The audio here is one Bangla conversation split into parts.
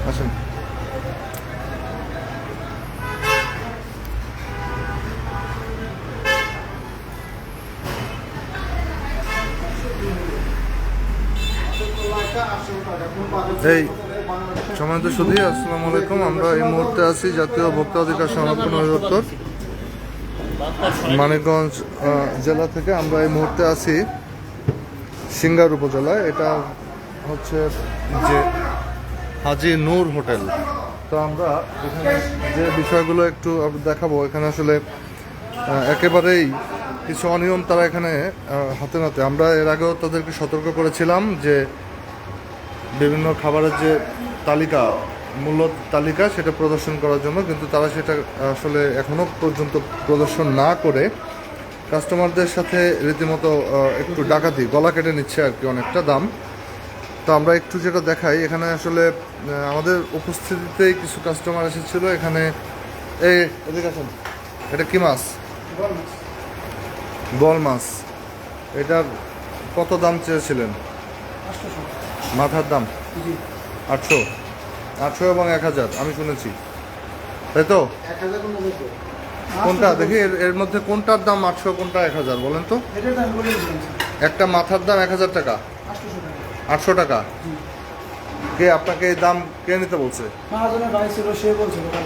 আসেন। এই সম্মানিত সুধী, আসসালামু আলাইকুম। আমরা এই মুহূর্তে আছি জাতীয় ভোক্তা অধিকার সংরক্ষণ অধিদপ্তর মানিকগঞ্জ জেলা থেকে। আমরা এই মুহূর্তে আছি সিঙ্গার উপজেলায়। এটা হচ্ছে যে হাজি নূর হোটেল। তো আমরা এখানে যে বিষয়গুলো একটু দেখাবো, এখানে আসলে একেবারেই কিছু অনিয়ম তারা এখানে হাতে নাতে। আমরা এর আগেও তাদেরকে সতর্ক করেছিলাম যে বিভিন্ন খাবারের যে তালিকা, মূল্য তালিকা, সেটা প্রদর্শন করার জন্য, কিন্তু তারা সেটা আসলে এখনও পর্যন্ত প্রদর্শন না করে কাস্টমারদের সাথে রীতিমতো একটু ডাকাতি, গলা কেটে নিচ্ছে আর কি, অনেকটা দাম। তো আমরা একটু যেটা দেখাই, এখানে আসলে আমাদের উপস্থিতিতেই কিছু কাস্টমার এসেছিলো এখানে। এদিকে আছেন। এটা কি মাছ? বল মাছ। এটার কত দাম চেয়েছিলেন? মাথার দাম 800 এবং 1000 আমি শুনেছি, তাই তো? কোনটা দেখি এর মধ্যে কোনটার দাম 800, কোনটা 1000 বলেন তো? একটা মাথার দাম 1000 টাকা, 800 টাকা। কে আপনাকে এই দাম কে নিতে বলছে?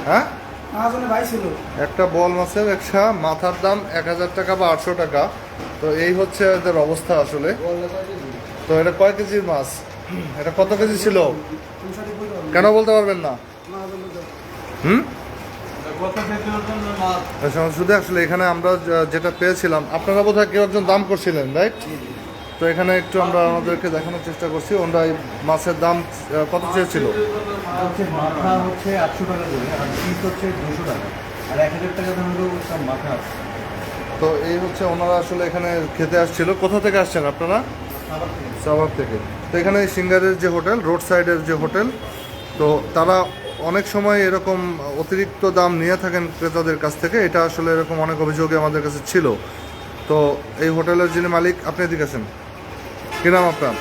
হ্যাঁ, একটা বল মাছের একটা মাথার দাম 1000 টাকা বা 800 টাকা। তো এই হচ্ছে এদের অবস্থা আসলে। তো এটা কয় কেজির মাছ? এটা কত কেজি ছিল? কেন বলতে পারবেন না? শুধু আসলে এখানে আমরা যেটা পেয়েছিলাম, আপনারা বোধহয় কেউ একজন দাম করছিলেন, রাইট? তো এখানে একটু আমরা আমাদেরকে দেখানোর চেষ্টা করছি। ওরা এই মাছের দাম কত চেয়েছিল? মাথা হচ্ছে 800 টাকা করে, আর পিস হচ্ছে 200 টাকা, আর 1000 টাকা দাম হলো মাথা। তো এই হচ্ছে ওনারা আসলে এখানে খেতে আসছিল। কোথা থেকে আসছেন আপনারা? সাভার থেকে। তো এখানে সিঙ্গারের যে হোটেল, রোড সাইডের যে হোটেল, তো তারা অনেক সময় এরকম অতিরিক্ত দাম নিয়ে থাকেন ক্রেতাদের কাছ থেকে। এটা আসলে এরকম অনেক অভিযোগে আমাদের কাছে ছিল। তো এই হোটেলের যিনি মালিক, আপনি এদিকে আছেন, কী নাম আপনার?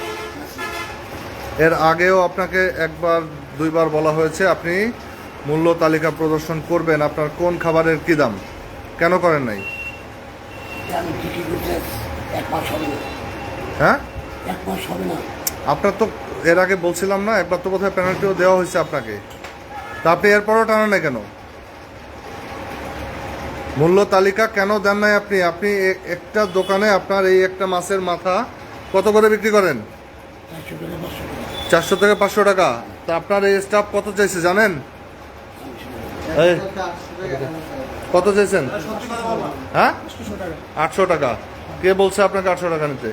এর আগেও আপনাকে একবার দুইবার বলা হয়েছে আপনি মূল্য তালিকা প্রদর্শন করবেন, আপনার কোন খাবারের কী দাম, কেন করেন নাই? হ্যাঁ, আপনার তো এর আগে বলছিলাম না, একবার তো বোধহয় পেনাল্টিও দেওয়া হয়েছে আপনাকে। তা আপনি এরপরও টানেন না কেন? মূল্য তালিকা কেন দেন নাই আপনি? আপনি একটা দোকানে আপনার এই একটা মাছের মাথা কত করে বিক্রি করেন? 400 থেকে 500 টাকা। তা আপনার এই স্টাফ কত চাইছে জানেন? কত চাইছেন? হ্যাঁ, 800 টাকা। কে বলছে আপনাকে 800 টাকা নিতে?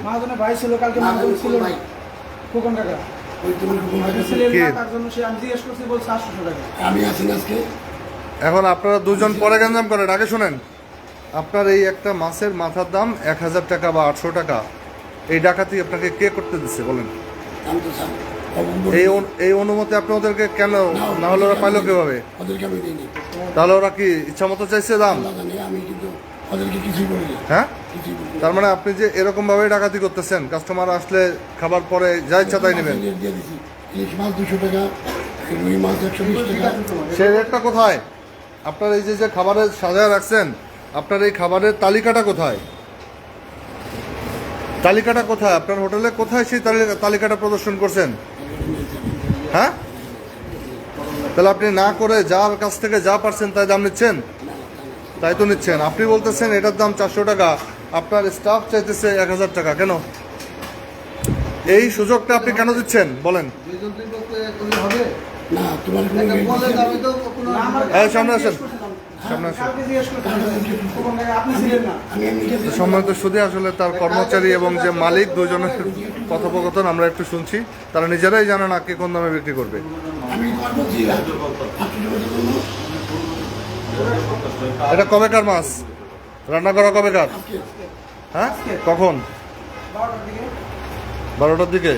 এখন আপনারা দুজন পরে গঞ্জাম করেন, আগে শুনেন। আপনার এই একটা মাছের মাথার দাম 1000 টাকা বা 800 টাকা, এই ডাকাতি আপনাকে কে করতে দিচ্ছে বলেন? এই অনুমতি আপনি ওদেরকে কেন, না হলে ওরা পাইলো কিভাবে? তাহলে ওরা কি ইচ্ছা মতো চাইছে দাম? হ্যাঁ, তার মানে আপনি যে এরকম ভাবে ডাকাতি করতেছেন, কাস্টমার আসলে খাবার পরে যা ইচ্ছা তাই নেবেন। সে রেটটা কোথায়? আপনার এই যে খাবারের সাজায় রাখছেন, আপনার এই খাবারের তালিকাটা কোথায়? তালিকাটা কোথায় আপনার হোটেলে? কোথায় সেই তালিকাটা প্রদর্শন করছেন? হ্যাঁ, তাহলে আপনি না করে যার কাছ থেকে যা পারছেন তাই দাম নিচ্ছেন, তাই তো নিচ্ছেন। আপনি বলতেছেন এটার দাম 400 টাকা, আপনার স্টাফ চাইতেছে 1000 টাকা। কেন এই সুযোগটা আপনি কেন দিচ্ছেন বলেন? সামনে আসেন, সামনে আসেন। সম্মানিত শুধু আসলে তার কর্মচারী এবং যে মালিক, দুজনের কথোপকথন আমরা একটু শুনছি। তারা নিজেরাই জানে না কে কোন দামে বিক্রি করবে। এটা কবেকার মাছ? রান্না করা কবেকার? হ্যাঁ, কখন? 12টার দিকে।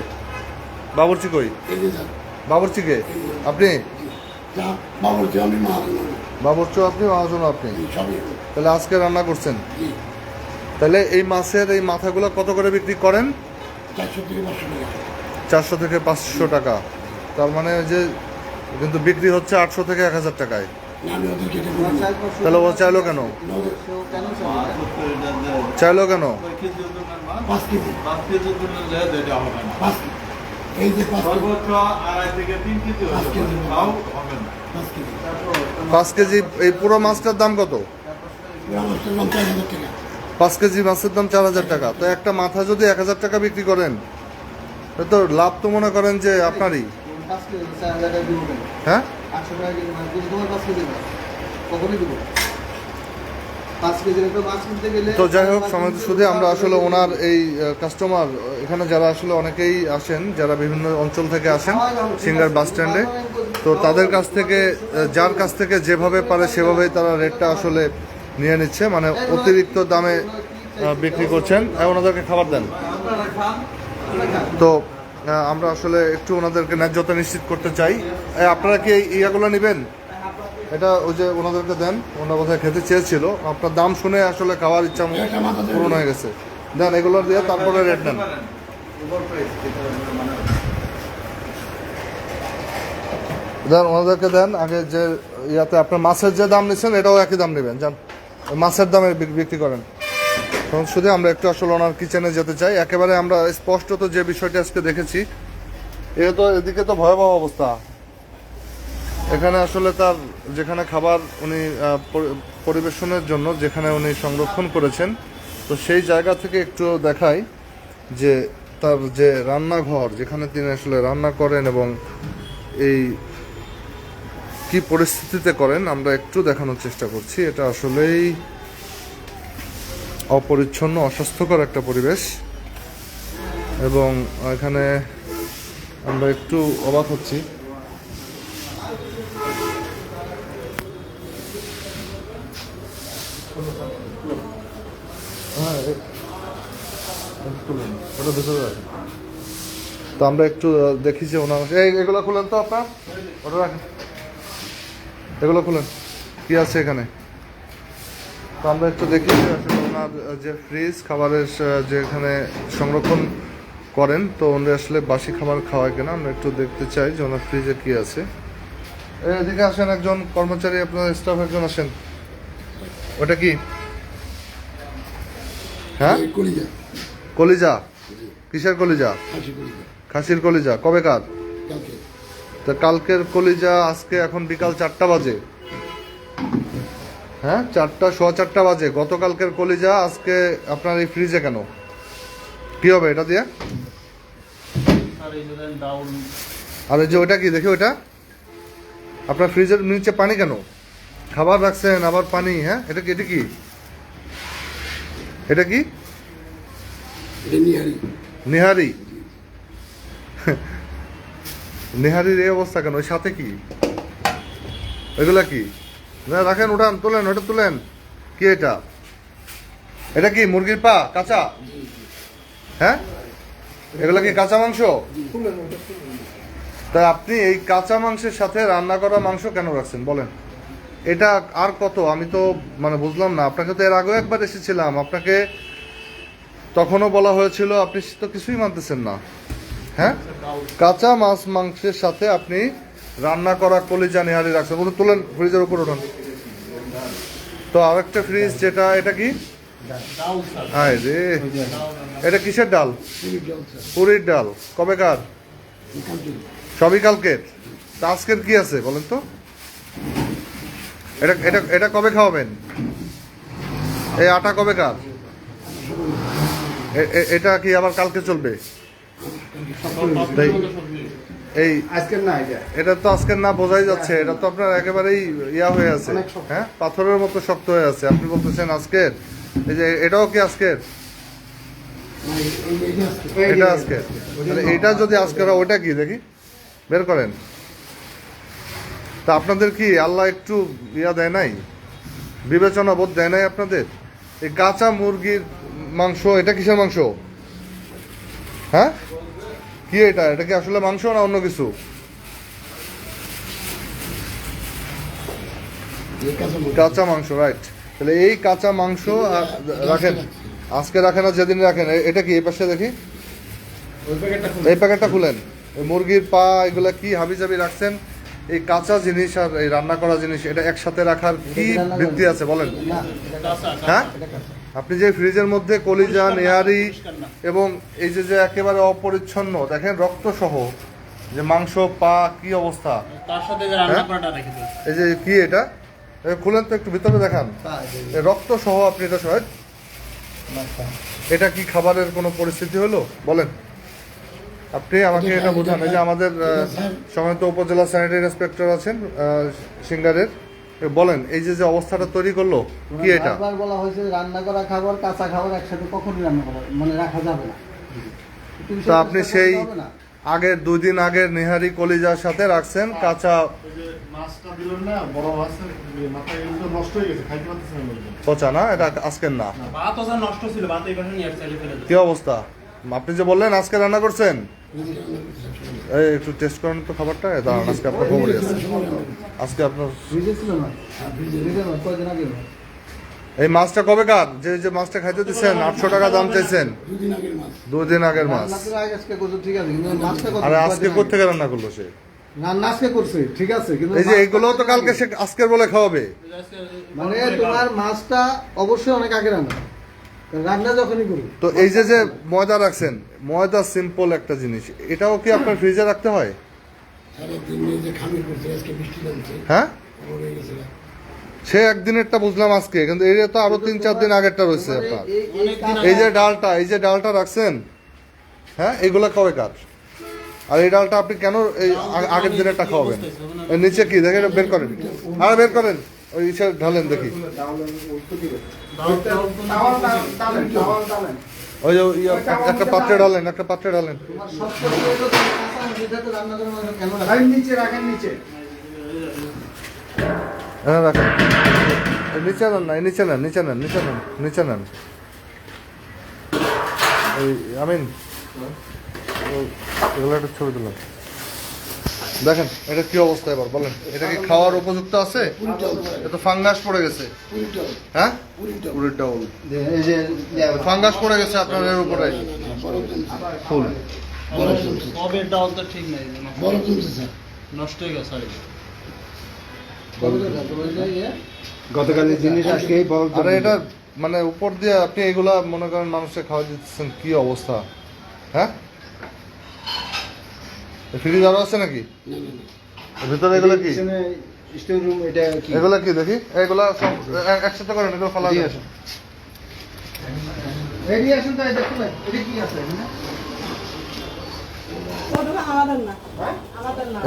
বাবুর্চি কই? বাবুর্চি কে? আপনি? বাবুর্চি আপনি, মহাজন আপনি, সবই তাহলে আজকে রান্না করছেন। জি তাহলে এই মাছের এই মাথাগুলো কত করে বিক্রি করেন? 400 থেকে 500 টাকা। 400 থেকে 500 টাকা। তার মানে ওই যে কিন্তু বিক্রি হচ্ছে 800 থেকে 1000 টাকায়। না, আমি ওদেরকে এটা বলি না। তাহলে ও চাইলো কেন? চাইলো কেন? 5 কেজি 5 কেজি। এই যে 5 কেজি 5 কেজি 5 কেজি এই পুরো মাছটার দাম কত? পুরো মাছটার দাম 4000 টাকা। 5 কেজি মাছের দাম 4000 টাকা। তো একটা মাথা যদি 1000 টাকা বিক্রি করেন, তাহলে তো লাভ তো মনে করেন যে আপনারই। হ্যাঁ, তো যাই হোক সমাজ শুধু আমরা আসলে ওনার এই কাস্টমার এখানে যারা আসলে অনেকেই আসেন, যারা বিভিন্ন অঞ্চল থেকে আসেন সিঙ্গার বাস স্ট্যান্ডে, তো তাদের কাছ থেকে যার কাছ থেকে যেভাবে পারে সেভাবেই তারা রেটটা আসলে নিয়ে নিচ্ছে, মানে অতিরিক্ত দামে বিক্রি করছেন। ওনাদেরকে খাবার দেন। তো আমরা আসলে একটু ওনাদেরকে ন্যায্যতা নিশ্চিত করতে চাই। আপনারা কি এই ইয়াগুলো নেবেন? এটা ওই যে ওনাদেরকে দেন, ওনারা বোধহয় খেতে চেয়েছিল, আপনার দাম শুনে আসলে খাওয়ার ইচ্ছা পূরণ হয়ে গেছে। দেন এগুলো দিয়ে তারপরে রেট নেন। দেন ওনাদেরকে দেন আগে, যে ইয়াতে আপনার মাছের যে দাম নিচ্ছেন এটাও একই দাম নেবেন। যান মাছের দামে বিক্রি করেন। তখন শুধু আমরা একটু আসলে ওনার কিচেনে যেতে চাই। একেবারে আমরা স্পষ্টত যে বিষয়টি আজকে দেখেছি, এদিকে তো ভয়াবহ অবস্থা। এখানে আসলে তার যেখানে খাবার উনি পরিবেশনের জন্য যেখানে উনি সংরক্ষণ করেছেন, তো সেই জায়গা থেকে একটু দেখাই যে তার যে রান্নাঘর যেখানে তিনি আসলে রান্না করেন এবং এই কি পরিস্থিতিতে করেন আমরা একটু দেখানোর চেষ্টা করছি। এটা আসলেই অপরিচ্ছন্ন, অস্বাস্থ্যকর একটা পরিবেশ, এবং এখানে আমরা একটু অবাক হচ্ছি। তো আমরা একটু দেখি যে ওনার এগুলো খুলেন তো আপনার, ওটা রাখেন, এগুলো খুলেন কি আছে এখানে। তো আমরা একটু দেখি যে আসলে ওনার যে ফ্রিজ খাবারের যেখানে সংরক্ষণ করেন, তো উনি আসলে বাসি খাবার খাওয়ায় কিনা আমরা একটু দেখতে চাই যে ওনার ফ্রিজে কি আছে। এদিকে আসেন, একজন কর্মচারী, আপনার স্টাফ একজন আসেন। ওটা কি? হ্যাঁ, এই কলিজা কলিজা। কিসের কলিজা? খাসি কলিজা খাসির কলিজা। কবেকার? কালকে তো কালকের কলিজা আজকে এখন বিকাল 4টা বাজে। হ্যাঁ, 4টা, সোয়া 4টা বাজে। গতকালকের কলিজা আজকে আপনার এই ফ্রিজে কেন? কি হবে এটা দিয়ে? আর এই যে ওটা কি দেখি, ওটা আপনার ফ্রিজের নিচে পানি কেন? খাবার রাখছেন আবার পানি? হ্যাঁ, এটা কি? এটা কি? এটা কি? এটা নিহারি নিহারি। নিহারির এই অবস্থা কেন? ওই সাথে কি? এগুলা কি? না রাখেন, উঠান, তোলেন, ওটা তুলেন। কি এটা? এটা কি মুরগির পা কাঁচা? হ্যাঁ, এগুলা কি কাঁচা মাংস? তা আপনি এই কাঁচা মাংসের সাথে রান্না করা মাংস কেন রাখছেন বলেন? এটা আর কত আমি তো মানে বুঝলাম না। আপনাকে তো এর আগেও একবার এসেছিলাম, আপনাকে তখনও বলা হয়েছিল, আপনি তো কিছুই মানতেছেন না। হ্যাঁ, কাঁচা মাছ মাংসের সাথে আপনি রান্না করা কলিজা নিহারি রাখছেন। ওটা তুলেন, ফ্রিজের উপর উঠান। তো আরেকটা ফ্রিজ যেটা, এটা কি? হায় রে, এটা কিসের ডাল? পুরির ডাল স্যার পুরীর ডাল। কবেকার? কালকে সবই কালকের। তা আজকের কি আছে বলেন তো? এটা এটা এটা কবে খাওয়াবেন? এই আটা কবেকার? এটা কি আবার কালকে চলবে? তাই এই আজকের না এটা এটা তো আজকের না, বোঝাই যাচ্ছে। এটা তো আপনার একেবারেই ইয়া হয়ে আছে, হ্যাঁ, পাথরের মতো শক্ত হয়ে আছে। আপনি বলতেছেন আজকের? এই যে এটাও কি আজকের? এটা আজকের? তাহলে এটা যদি আজকের হয়, ওটা কি দেখি, বের করেন। তা আপনাদের কি আল্লাহ একটু ইয়া দেয় নাই, বিবেচনা বোধ দেয় নাই আপনাদের? এই কাঁচা মুরগির মাংস, এটা কিসের মাংস? হ্যাঁ, কি এটা? এটা কি আসলে মাংস না অন্য কিছু? কাঁচা মাংস, রাইট। তাহলে এই কাঁচা মাংস রাখেন, আজকে রাখেন আর যেদিন রাখেন। এটা কি এই পাশে দেখি, এই প্যাকেটটা খুলেন। এই মুরগির পা এগুলা কি হাবিজাবি রাখছেন? এই কাঁচা জিনিস আর এই রান্না করা জিনিস এটা একসাথে রাখার কি ভিত্তি আছে বলেন? হ্যাঁ, আপনি যে ফ্রিজের মধ্যে কলিজা, নেহারি এবং এই যে যে একেবারে অপরিচ্ছন্ন দেখেন রক্ত সহ যে মাংস পা, কি অবস্থা। তার সাথে যে রান্না করাটা রেখেছে এই যে কি এটা খুলেন তো একটু ভিতরে দেখান, এই রক্ত সহ আপনি এটা সহ, এটা কি খাবারের কোনো পরিস্থিতি হলো বলেন? আপনি আমাকে এটা বোঝান। এই যে আমাদের সম্মানিত উপজেলা স্যানিটারি ইন্সপেক্টর আছেন সিঙ্গারের, বলেন এই যে যে অবস্থাটা তৈরি করলো কি এটা? বারবার বলা হয়েছে রান্না করা খাবার কাঁচা খাবার একসাথে কখনোই রান্না করা মানে রাখা যাবে না। তো আপনি সেই আগের 2 দিন আগের নেহারি কলিজার সাথে রাখছেন কাঁচা। মাছটা দিলেন না, বড় মাছ মাথা এগুলো নষ্ট হয়ে গেছে, খাইতে পারতেছেন না বললেন। পচা না, এটা আজকের না। ভাত ওটা নষ্ট ছিল, ভাত এই পাশে নিয়ে আসছে ফেলে দিল। কি অবস্থা? আপনি যে বললেন আজকে রান্না করছেন, এই একটু টেস্ট করেন তো খাবারটা। দাঁড়ান, আজকে আপনার খবরই আছে। আজকে আপনার ফ্রিজে ছিল না, ফ্রিজে না, কয়দিন আগে না। এই মাছটা কবে কার যে মাছটা খাইতে দিচ্ছেন 800 টাকা দাম চাইছেন? 2 দিন আগের মাছ। রান্না করে আজকে করছো ঠিক আছে, কিন্তু মাছটা কত? আরে আজকে কোত্থেকে রান্না করলো সে? রান্না আজকে করছে ঠিক আছে, কিন্তু এই যে এগুলো তো কালকে সে আজকের বলে খাওয়াবে। মানে তোমার মাছটা অবশ্যই অনেক আগে রান্না, রান্না যখনই করি। তো এই যে যে ময়দা রাখছেন, ময়দা সিম্পল একটা জিনিস, এটাও কি আপনার ফ্রিজে রাখতে হয়? হ্যাঁ, সে একদিনেরটা বুঝলাম আজকে, কিন্তু এটা তো আরো 3-4 দিন আগেরটা রয়েছে আপনার। এই যে ডালটা রাখছেন, হ্যাঁ, এগুলা কবে কার? আর এই ডালটা আপনি কেন এই আগের দিনেরটা খাওয়াবেন? এর নিচে কি দেখেন, বের করেন, আর বের করেন, ওই ইসে ঢালেন দেখি। ওই যে একটা পাত্রে ঢালেন, একটা পাত্রে ঢালেন। হ্যাঁ রাখেন, নিচে নেন না, নিচে নেন, নিচে নেন, নিচে নেন, নিচে নেন। এই আমিন এগুলো একটা ছবি তুলেন, দেখেন এটা কি অবস্থা এবার বলেন। এটা কি খাওয়ার উপযুক্ত আছে? এটা ফাঙ্গাস পড়ে গেছে। হ্যাঁ, পুরীর ডাউল ফাঙ্গাস পড়ে গেছে আপনার এর উপরে ফুল। কবে ডাল তো ঠিক নাই, নষ্ট হয়ে গেছে। গতকালের জিনিস আজকে আরে এটা মানে উপর দিয়ে আপনি এগুলা মনে করেন মানুষকে খাওয়া দিচ্ছেন, কি অবস্থা। হ্যাঁ, ফ্রিজ আরো আছে নাকি ভিতরে? এগুলো কি স্টোর রুম? এটা কি এগুলো কি দেখি, এগুলা সব একসাথে করেন, এগুলো ফালা দিয়ে আসেন। রেডি আসুন তাই দেখুন এটা কি আছে এখানে।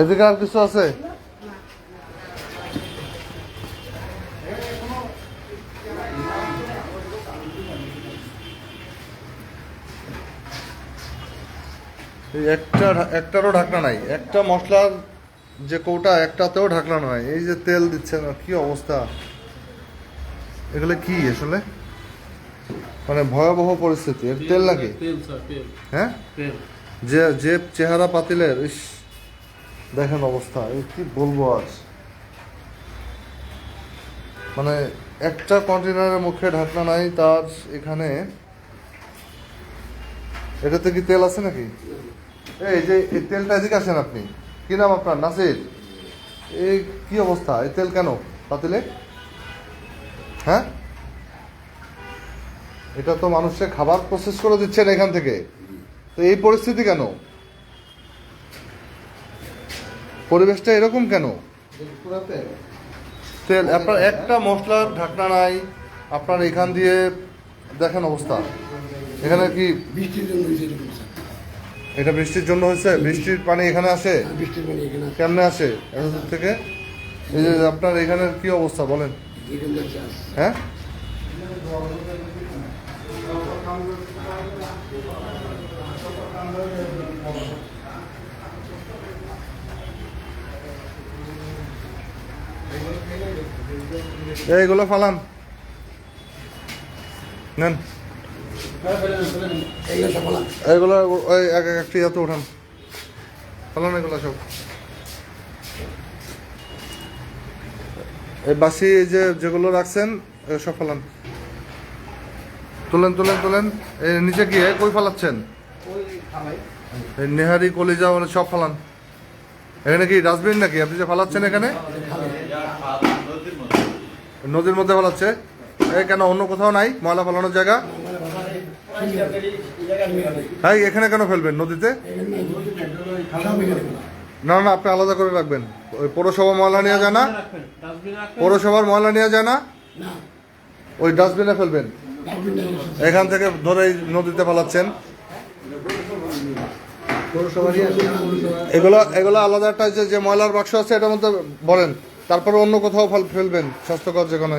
এদিকে আর কিছু আছে? একটারও ঢাকনা নাই, একটা মশলার যে কৌটা একটাতেও ঢাকনা নয়। এই যে তেল দিচ্ছে না, কি অবস্থা। এগুলো কি আসলে মানে ভয়াবহ পরিস্থিতি। এর তেল নাকি? হ্যাঁ, যে যে চেহারা পাতিলের, ইস দেখেন অবস্থা, এই কি বলবো আজ। মানে একটা কন্টেনারের মুখে ঢাকনা নাই, তার এখানে এটাতে কি তেল আছে নাকি? এই যে এই তেলটা এদিকে আসেন আপনি, কি নাম আপনার? নাসির। এই কি অবস্থা, এই তেল কেন পাতিলে? হ্যাঁ, এটা তো মানুষের খাবার প্রসেস করে দিচ্ছেন এখান থেকে, তো এই পরিস্থিতি কেন? পরিবেশটা এরকম কেন? তেল আপনার একটা মশলার ঢাকনা নাই, আপনার এখান দিয়ে দেখেন অবস্থা। এখানে কি এটা বৃষ্টির জন্য হয়েছে? বৃষ্টির পানি এখানে আসে? কেমনে আসে এত দূর থেকে? এই যে আপনার এখানের কি অবস্থা বলেন। হ্যাঁ, এইগুলো ফালান, নেন এইগুলো, ওই একটি এত উঠান, ফালান এগুলো সব। এই বাসি এই যে যেগুলো রাখছেন সব ফেলান, তুলেন তুলেন তুলেন। এই নিচে কি কই ফেলাচ্ছেন? এই নেহারি কলিজা মানে সব ফেলান। এখানে কি ডাস্টবিন নাকি আপনি যে ফেলাচ্ছেন? এখানে নদীর মধ্যে ফেলাচ্ছে। এই কেন অন্য কোথাও নাই ময়লা ফেলানোর জায়গা? হ্যাঁ, এখানে কেন ফেলবেন নদীতে? না না, আপনি আলাদা করে রাখবেন। ওই পৌরসভা ময়লা নিয়ে যায় না? পৌরসভার ময়লা নিয়ে যায় না? ওই ডাস্টবিনে ফেলবেন। এখান থেকে ধরে নদীতে ফেলাচ্ছেন। এগুলো এগুলো আলাদা একটা যে ময়লার বাক্স আছে এটার মধ্যে ভরেন, তারপরে অন্য কোথাও ফেলবেন স্বাস্থ্যকর যেখানে।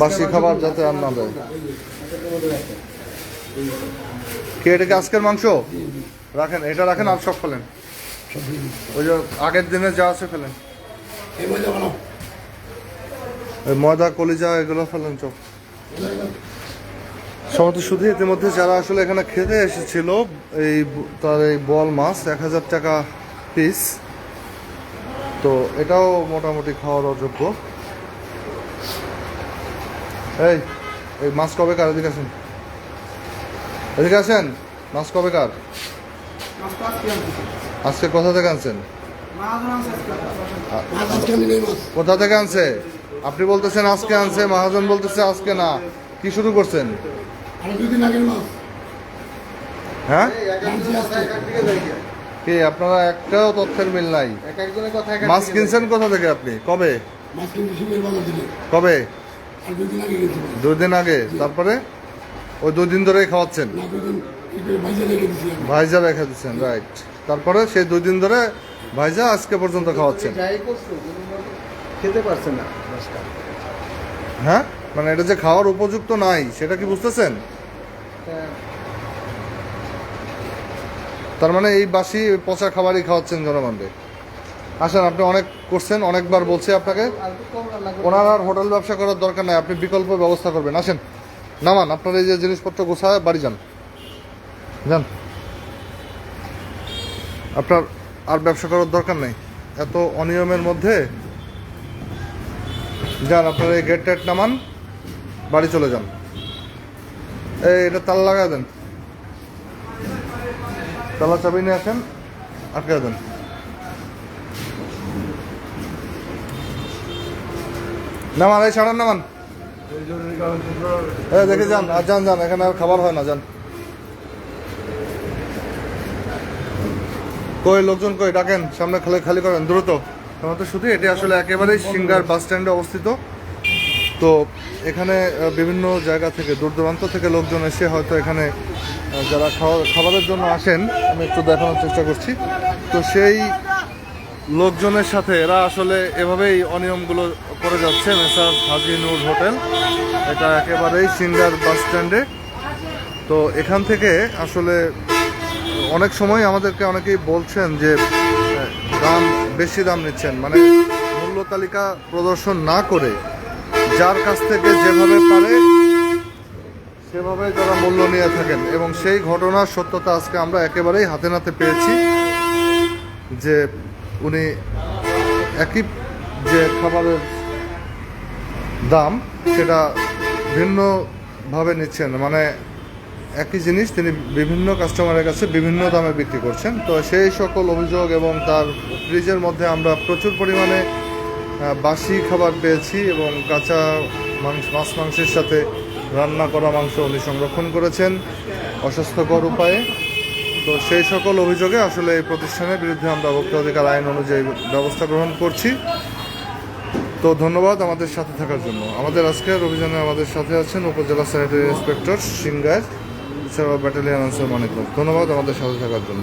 বাসি খাবার যাতে আর না দেয়। কে এটা কি আজকের মাংস? রাখেন, এটা রাখেন আর সব ফেলেন। ওই যে আগের দিনে যা আছে ফেলেন। ওই ময়দা কলিজা এগুলো ফেলেন সব। সমাজ শুধু ইতিমধ্যে যারা আসলে এখানে খেতে এসেছিল এই তার এই বল মাছ 1000 টাকা পিস, তো এটাও মোটামুটি খাওয়ার অযোগ্য। এই এই মাছ কবে কার? এদিকে আসেন, এদিকে আসেন। মাছ কবে কার? আজকে কোথা থেকে আনছেন? কোথা থেকে আনছে? আপনি বলতেছেন আজকে আনছে, মহাজন বলতেছে আজকে না। কি শুরু করছেন? হ্যাঁ, কি আপনারা একটাও তথ্যের মিল নাই? মাছ কিনছেন কোথা থেকে আপনি? কবে? কবে? 2 দিন আগে। তারপরে ওই 2 দিন ধরেই খাওয়াচ্ছেন? ভাইজা রেখে দিচ্ছেন, রাইট। তারপরে সেই 2 দিন ধরে ভাইজা আজকে পর্যন্ত খাওয়াচ্ছেন। খেতে পারছে না। হ্যাঁ, মানে এটা যে খাওয়ার উপযুক্ত নাই সেটা কি বুঝতেছেন? তার মানে এই বাসি পচা খাবারই খাওয়াচ্ছেন জনগণকে। আসেন, আপনি অনেক করছেন, অনেকবার বলছি আপনাকে। ওনার আর হোটেল ব্যবসা করার দরকার নাই, আপনি বিকল্প ব্যবস্থা করবেন। আসেন, নামান আপনার এই যে জিনিসপত্র গোছায় বাড়ি যান, যান। আপনার আর ব্যবসা করার দরকার নেই এত অনিয়মের মধ্যে। যান, আপনার এই গেট টেট নামান, বাড়ি চলে যান। এই এটা তালা লাগা দেন, তালা চাবি নিয়ে আসেন, আটকে দেন। নামান, এই ছাড়ান, নামান। দেখে যান, আর যান যান, এখানে আর খাবার হয় না, যান। কই লোকজন কই? ডাকেন, সামনে খালি খালি করেন দ্রুত। আমাদের শুধু এটি আসলে একেবারেই সিঙ্গার বাস স্ট্যান্ডে অবস্থিত। তো এখানে বিভিন্ন জায়গা থেকে দূর দূরান্ত থেকে লোকজন এসে হয়তো এখানে যারা খাবারের জন্য আসেন, আমি একটু দেখানোর চেষ্টা করছি। তো সেই লোকজনের সাথে এরা আসলে এভাবেই অনিয়মগুলো করে যাচ্ছে। মেসার হাজি নূর হোটেল, এটা একেবারেই সিঙ্গার বাস স্ট্যান্ডে। তো এখান থেকে আসলে অনেক সময় আমাদেরকে অনেকেই বলছেন যে দাম বেশি দাম নিচ্ছেন, মানে মূল্য তালিকা প্রদর্শন না করে যার কাছ থেকে যেভাবে পারে সেভাবে তারা মূল্য নিয়ে থাকেন। এবং সেই ঘটনার সত্যতা আজকে আমরা একেবারেই হাতে নাতে পেয়েছি যে উনি একই যে খাবারের দাম সেটা ভিন্নভাবে নিচ্ছেন, মানে একই জিনিস তিনি বিভিন্ন কাস্টমারের কাছে বিভিন্ন দামে বিক্রি করছেন। তো সেই সকল অভিযোগ এবং তার ফ্রিজের মধ্যে আমরা প্রচুর পরিমাণে বাসি খাবার পেয়েছি এবং কাঁচা মাছ মাংসের সাথে রান্না করা মাংস উনি সংরক্ষণ করেছেন অস্বাস্থ্যকর উপায়ে। তো সেই সকল অভিযোগে আসলে এই প্রতিষ্ঠানের বিরুদ্ধে আমরা ভোক্তা অধিকার আইন অনুযায়ী ব্যবস্থা গ্রহণ করছি। তো ধন্যবাদ আমাদের সাথে থাকার জন্য। আমাদের আজকের অভিযানে আমাদের সাথে আছেন উপজেলা স্যানিটারি ইন্সপেক্টর সিঙ্গার, এছাড়াও ব্যাটালিয়ন আনসার মানিক। ধন্যবাদ আমাদের সাথে থাকার জন্য।